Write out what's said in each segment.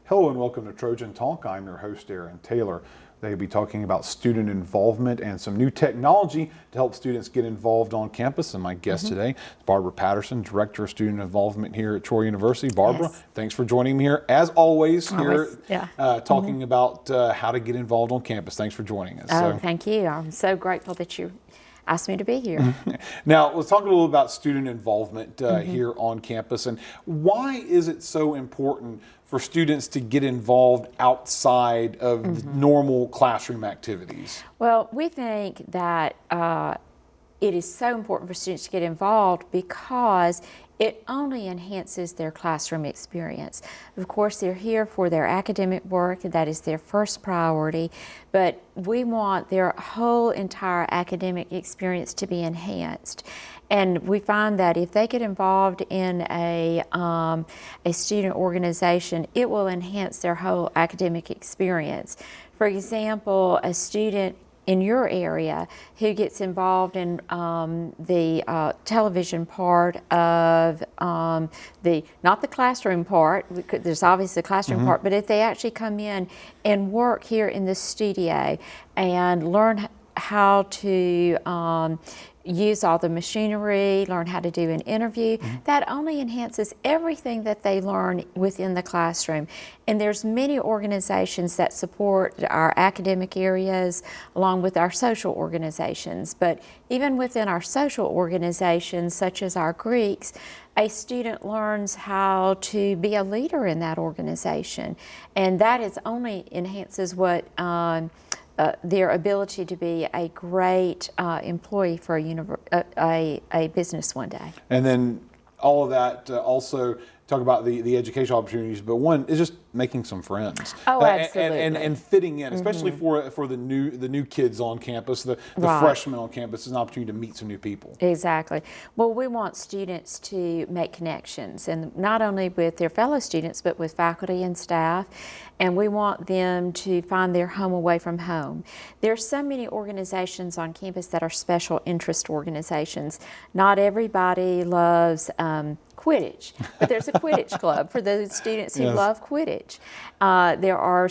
Hello and welcome to Trojan Talk. I'm your host, Aaron Taylor. They'll be talking about student involvement and some new technology to help students get involved on campus. And my guest today is Barbara Patterson, Director of Student Involvement here at Troy University. Barbara, thanks for joining me here. As always, talking about how to get involved on campus. Thanks for joining us. Thank you. I'm so grateful that you asked me to be here. Now, let's talk a little about student involvement here on campus, and why is it so important for students to get involved outside of normal classroom activities? Well, we think that it is so important for students to get involved because it only enhances their classroom experience. Of course, they're here for their academic work, that is their first priority, but we want their whole entire academic experience to be enhanced. And we find that if they get involved in a student organization, it will enhance their whole academic experience. For example, a student in your area who gets involved in the television part of not the classroom part, there's obviously the classroom part, but if they actually come in and work here in the studio and learn how to use all the machinery, learn how to do an interview, that only enhances everything that they learn within the classroom. And there's many organizations that support our academic areas along with our social organizations. But even within our social organizations, such as our Greeks, a student learns how to be a leader in that organization. And that is only enhances what their ability to be a great employee for a business one day. And then all of that also talk about the educational opportunities, but one is just making some friends. Oh, absolutely. And fitting in, especially for the new kids on campus, the freshmen on campus, is an opportunity to meet some new people. Exactly. Well, we want students to make connections, and not only with their fellow students, but with faculty and staff. And we want them to find their home away from home. There are so many organizations on campus that are special interest organizations. Not everybody loves Quidditch, but there's a Quidditch club for those students who love Quidditch. There are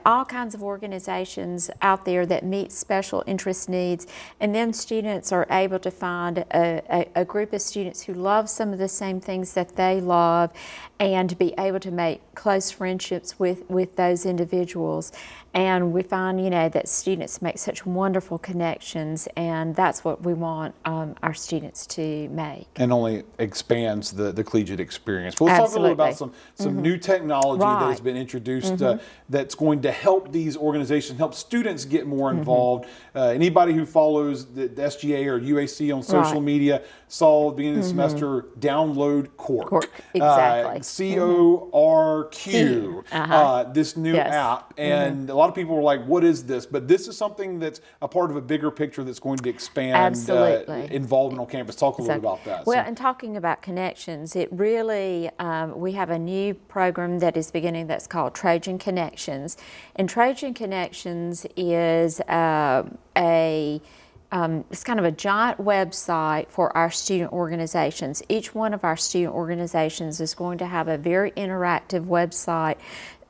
all kinds of organizations out there that meet special interest needs, and then students are able to find a group of students who love some of the same things that they love, and to be able to make close friendships with those individuals. And we find, that students make such wonderful connections, and that's what we want our students to make. And only expands the collegiate experience. But let's talk a little about some new technology that has been introduced that's going to help these organizations, help students get more involved. Anybody who follows the SGA or UAC on social media saw at the beginning of the semester, download Cork. Exactly. CORQ, this new app. And a lot of people were like, what is this? But this is something that's a part of a bigger picture that's going to expand involvement on campus. Talk a little bit about that. Well, and talking about connections, it really, we have a new program that is beginning that's called Trojan Connections. And Trojan Connections is it's kind of a giant website for our student organizations. Each one of our student organizations is going to have a very interactive website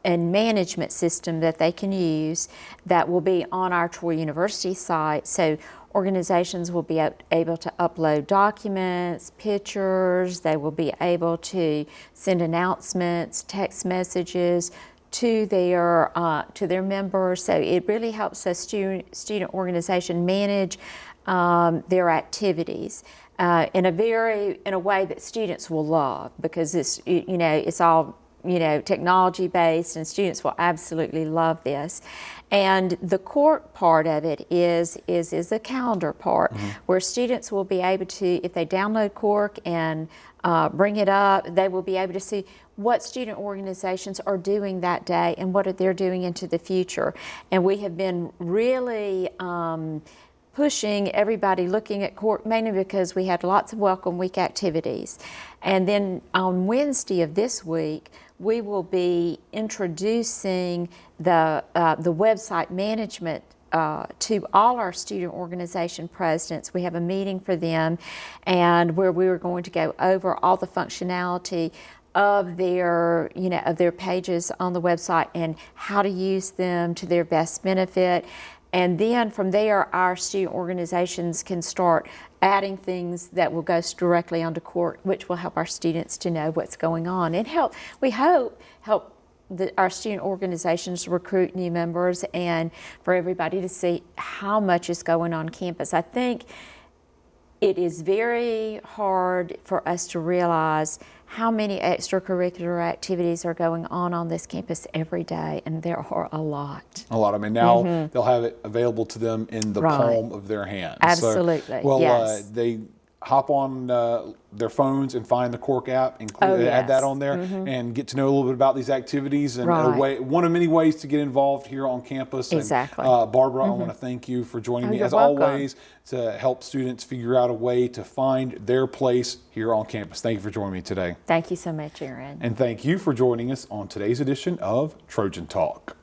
and management system that they can use that will be on our Troy University site. So organizations will be able to upload documents, pictures, they will be able to send announcements, text messages to their members. So it really helps a student organization manage their activities in a way that students will love, because it's all technology based, and students will absolutely love this. And the Cork part of it is the calendar part, where students will be able to, if they download Cork and bring it up, they will be able to see what student organizations are doing that day and what they're doing into the future. And we have been really pushing everybody looking at Cork, mainly because we had lots of Welcome Week activities. And then on Wednesday of this week, we will be introducing the website management to all our student organization presidents. We have a meeting for them, and where we are going to go over all the functionality of their, of their pages on the website and how to use them to their best benefit. And then from there, our student organizations can start adding things that will go directly onto court, which will help our students to know what's going on and we hope, help our student organizations recruit new members and for everybody to see how much is going on campus. I think it is very hard for us to realize how many extracurricular activities are going on this campus every day, and there are a lot. A lot of them. And now they'll have it available to them in the palm of their hand. Absolutely. So, yes. They hop on their phones and find the Cork app, add that on there, and get to know a little bit about these activities. And one of many ways to get involved here on campus. Exactly. And, Barbara, I want to thank you for joining me as always to help students figure out a way to find their place here on campus. Thank you for joining me today. Thank you so much, Aaron. And thank you for joining us on today's edition of Trojan Talk.